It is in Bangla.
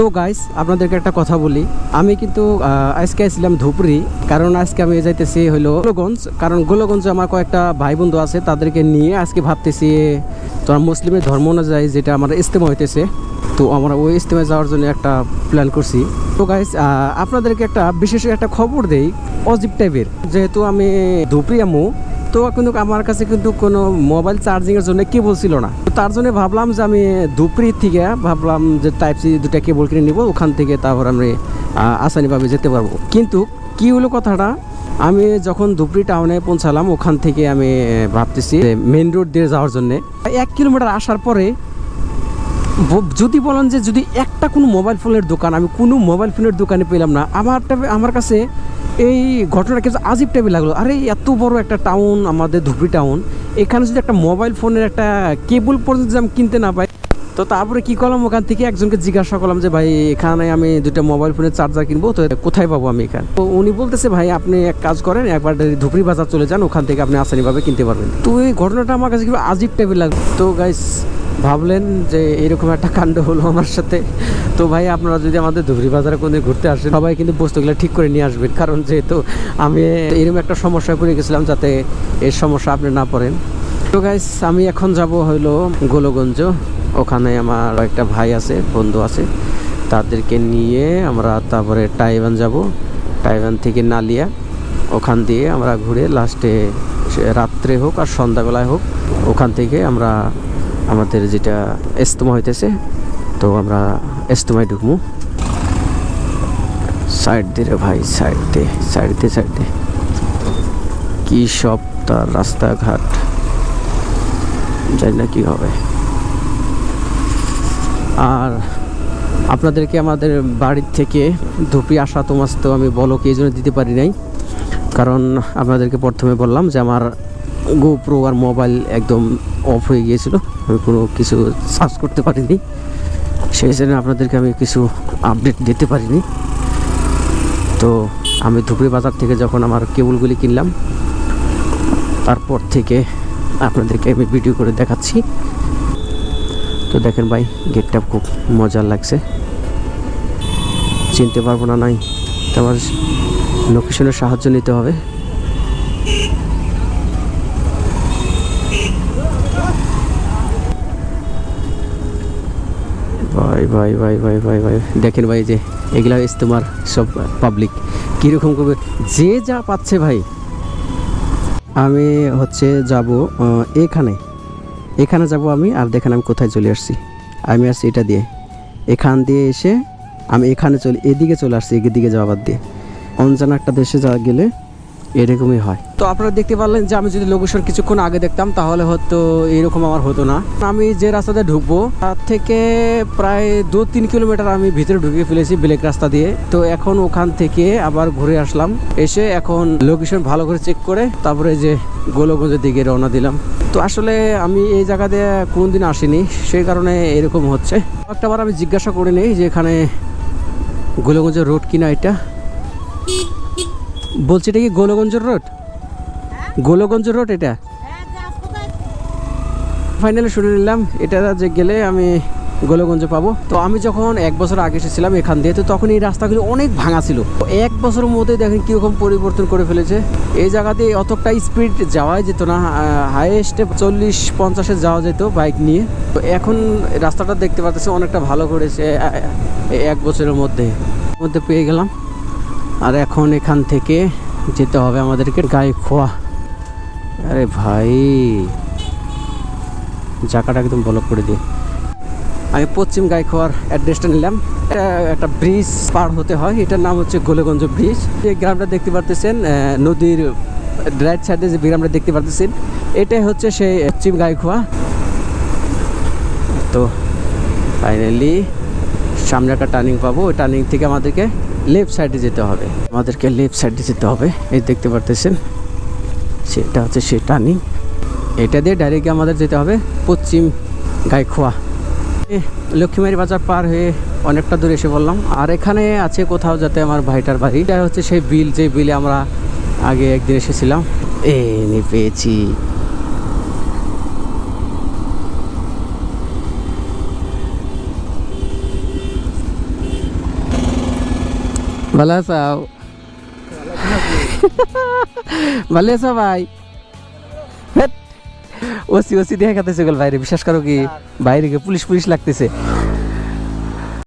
তো গাইস আপনাদেরকে একটা কথা বলি, আমি কিন্তু আজকে আসছিলাম ধুপরি, কারণ আজকে আমি যাইতেছি হলো গোলগঞ্জ। কারণ গোলগঞ্জে আমার কয়েকটা ভাই বন্ধু আছে, তাদেরকে নিয়ে আজকে ভাবতেছি তোমার মুসলিমের ধর্ম অনুযায়ী যেটা আমার ইজতেমা হইতেছে, তো আমরা ওই ইজতেমায় যাওয়ার জন্য একটা প্ল্যান করছি। তো গাইস আপনাদেরকে একটা বিশেষ একটা খবর দেই অজিব টাইপের, যেহেতু আমি ধুপরি আমু, তো কিন্তু আমার কাছে কিন্তু কোনো মোবাইল চার্জিংয়ের জন্য কেবল ছিল না। তো তার জন্য ভাবলাম যে আমি ধুপরি থেকে ভাবলাম যে টাইপ সি দুটা কেবল কিনে নিব, ওখান থেকে তারপর আমি আসানিভাবে যেতে পারবো। কিন্তু কি হলো কথাটা, আমি যখন ধুপরি টাউনে পৌঁছালাম, ওখান থেকে আমি ভাবতেছি মেন রোড দিয়ে যাওয়ার জন্যে 1 কিলোমিটার আসার পরে যদি বলেন যে যদি একটা কোনো মোবাইল ফোনের দোকান, আমি কোনো মোবাইল ফোনের দোকানে পেলাম না। আমার কাছে এই ঘটনাটা কিছু আজিব টাইপের লাগলো। আরে এত বড় একটা টাউন আমাদের ধুপরি টাউন, এখানে যদি একটা মোবাইল ফোনের একটা কেবল পর্যন্ত যদি আমি কিনতে না পাই, তো তারপরে কী করলাম, ওখান থেকে একজনকে জিজ্ঞাসা করলাম যে ভাই এখানে আমি দুটো মোবাইল ফোনের চার্জার কিনবো, তো কোথায় পাবো আমি এখানে? তো উনি বলতেছে ভাই আপনি এক কাজ করেন, একবার ধুপরি বাজার চলে যান, ওখান থেকে আপনি আসানিভাবে কিনতে পারবেন। তো এই ঘটনাটা আমার কাছে কিন্তু আজিব টাইপের লাগলো। তো গাইস ভাবলেন যে এরকম একটা কাণ্ড হলো আমার সাথে। তো ভাই আপনারা যদি আমাদের ধুবড়ি বাজারে কোনো ঘুরতে আসেন, সবাই কিন্তু বস্তুগুলো ঠিক করে নিয়ে আসবেন, কারণ যেহেতু আমি এরকম একটা সমস্যায় পড়ে গেছিলাম, যাতে এই সমস্যা আপনি না পড়েন। তো গাইস আমি এখন যাব হইলো গোলগঞ্জ, ওখানে আমার একটা ভাই আছে, বন্ধু আছে, তাদেরকে নিয়ে আমরা তারপরে টাইবান যাব। টাইবান থেকে নালিয়া, ওখান দিয়ে আমরা ঘুরে লাস্টে রাত্রে হোক আর সন্ধ্যাবেলায় হোক, ওখান থেকে আমরা আমাদের যেটা ইজতেমা হইতেছে, তো আমরা ইজতেমায় ঢুকবো। সাইড দিয়ে রে ভাই, সাইড দিয়ে কি সব তার রাস্তাঘাট, জানি না কি হবে। আর আপনাদেরকে আমাদের বাড়ির থেকে ধুপরি আসা তো আমি বলকে এই জন্য দিতে পারি নাই, কারণ আপনাদেরকে প্রথমে বললাম যে আমার গোপ্রো আর মোবাইল একদম অফ হয়ে গিয়েছিল, আমি কোনো কিছু সার্চ করতে পারিনি, সেই জন্য আপনাদেরকে আমি কিছু আপডেট দিতে পারিনি। তো আমি ধুপরি বাজার থেকে যখন আমার কেবলগুলি কিনলাম, তারপর থেকে আপনাদেরকে আমি ভিডিও করে দেখাচ্ছি। তো দেখেন ভাই, গেটটা খুব মজার লাগছে, চিনতে পারবো না নাই, তো আমার লোকেশনের সাহায্য নিতে হবে। ভাই ভাই ভাই ভাই ভাই ভাই দেখেন ভাই, যে এগুলা ইজতেমার সব পাবলিক কীরকম করবে, যে যা পাচ্ছে ভাই। আমি হচ্ছে যাব এখানে যাব আমি, আর দেখেন আমি কোথায় চলে আসছি। আমি আসছি এটা দিয়ে, এখান দিয়ে এসে আমি এদিকে চলে আসছি, এদিকে যাওয়ার দিয়ে। অনজানা একটা দেশে গেলে এরকমই হয়। তো আপনারা দেখতে পারলেন যে আমি যদি লোকেশন কিছুক্ষণ আগে দেখতাম, তাহলে হয়তো এরকম আমার হতো না। আমি যে রাস্তাতে ঢুকবো তার থেকে প্রায় 2-3 কিলোমিটার আমি ভিতরে ঢুকে ফেলেছি ব্ল্যাক রাস্তা দিয়ে। তো এখন ওখান থেকে আবার ঘুরে আসলাম, এসে এখন লোকেশন ভালো করে চেক করে তারপরে যে গোলগঞ্জের দিকে রওনা দিলাম। তো আসলে আমি এই জায়গা দিয়ে কোনোদিন আসিনি, সেই কারণে এরকম হচ্ছে। একটাবার আমি জিজ্ঞাসা করে নিই যে এখানে গোলগঞ্জের রোড কিনা। এটা বলছি এটা কি গোলগঞ্জের রোড? গোলগঞ্জের রোড এটা ফাইনালি শুনে নিলাম, এটা যে গেলে আমি গোলগঞ্জে পাবো। তো আমি যখন 1 বছর আগে এসেছিলাম এখান দিয়ে, তো তখন এই রাস্তাগুলো অনেক ভাঙা ছিল। 1 বছরের মধ্যে দেখেন কীরকম পরিবর্তন করে ফেলেছে। এই জায়গাতে অতটা স্পিড যাওয়াই যেত না, হাইয়েস্টে 40-50-এ যাওয়া যেত বাইক নিয়ে। তো এখন রাস্তাটা দেখতে পাচ্ছি অনেকটা ভালো করেছে 1 বছরের মধ্যে পেয়ে গেলাম। আর এখন এখান থেকে যেতে হবে আমাদেরকে গাইখোয়া। আরে ভাই জায়গাটা একদম ব্লক করে দিয়ে আমি পশ্চিম গাইখোয়ার অ্যাড্রেসটা নিলাম। একটা ব্রিজ পার হতে হয়, এটার নাম হচ্ছে গোলগঞ্জ ব্রিজ। যে গ্রামটা দেখতে পারতেছেন, নদীর রাইট সাইডে যে গ্রামটা দেখতে পারতেছেন, এটাই হচ্ছে সেই পশ্চিম গাইখোয়া। তো ফাইনালি সামনে একটা টার্নিং পাবো, ওই টার্নিং থেকে আমাদেরকে লেফট সাইডে যেতে হবে। এই দেখতে পারতেছেন, সেটা হচ্ছে সেই টার্নিং। এটা দিয়ে ডাইরেক্ট আমাদের যেতে হবে পশ্চিম গাইখোয়া। লক্ষ্মীমারি বাজার পার হয়ে অনেকটা দূর এসে বললাম। আর এখানে আছে কোথাও যাতে আমার ভাইটার বাড়ি, এটা হচ্ছে সেই বিল, যে বিলে আমরা আগে একদিন এসেছিলাম। পেয়েছি। ভালো আছো? ভালো আছো ভাই? হেৎ, ওসি ওসি দেখা খাতেছে বাইরে, বিশ্বাস করো কি বাইরে গিয়ে পুলিশ পুলিশ লাগতেছে।